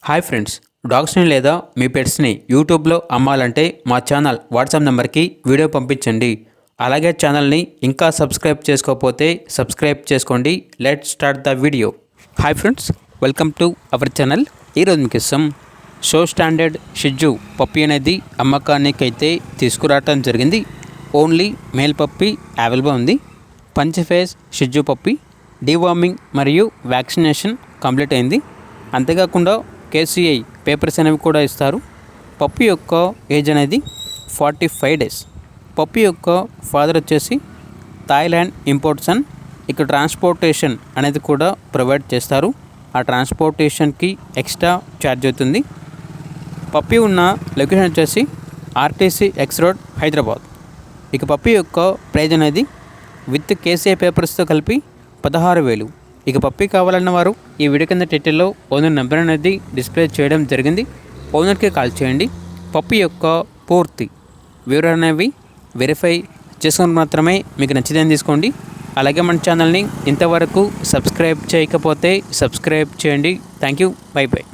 Hi friends, డాగ్స్ని లేదా మీ పెట్స్ని యూట్యూబ్లో అమ్మాలంటే మా ఛానల్ వాట్సాప్ నెంబర్కి వీడియో పంపించండి. అలాగే ఛానల్ని ఇంకా సబ్స్క్రైబ్ చేసుకోకపోతే సబ్స్క్రైబ్ చేసుకోండి. Let start the video. Hi friends, welcome to our channel. ఈరోజు మీకు ఇస్తాం షో స్టాండర్డ్ షిట్జూ పప్పీ అనేది అమ్మకానికైతే తీసుకురావటం జరిగింది. ఓన్లీ మేల్ పప్పీ అవైలబుల్ ఉంది. Punch face Shih Tzu puppy deworming మరియు వ్యాక్సినేషన్ కంప్లీట్ అయింది. అంతేకాకుండా కేసీఐ పేపర్స్ అనేవి కూడా ఇస్తారు. పప్పీ యొక్క ఏజ్ అనేది 45 డేస్. పప్పీ యొక్క ఫాదర్ వచ్చేసి థాయిలాండ్ ఇంపోర్ట్స్ అండ్ ఇక్కడ ట్రాన్స్పోర్టేషన్ అనేది కూడా ప్రొవైడ్ చేస్తారు. ఆ ట్రాన్స్పోర్టేషన్కి ఎక్స్ట్రా ఛార్జ్ అవుతుంది. పప్పీ ఉన్న లొకేషన్ వచ్చేసి ఆర్టీసీ ఎక్స్ రోడ్ హైదరాబాద్. ఇక పప్పీ యొక్క ప్రైజ్ అనేది విత్ కేసీఐ పేపర్స్తో కలిపి 16,000. ఇక పప్పీ కావాలన్న వారు ఈ వీడియో కింద టైటిల్లో ఓనర్ నెంబర్ అనేది డిస్ప్లే చేయడం జరిగింది. ఓనర్కి కాల్ చేయండి. పప్పీ యొక్క పూర్తి వివరాలు అనేవి వెరిఫై చేసుకుని మాత్రమే మీకు నచ్చిదని తీసుకోండి. అలాగే మన ఛానల్ని ఇంతవరకు సబ్స్క్రైబ్ చేయకపోతే సబ్స్క్రైబ్ చేయండి. Thank you. By by.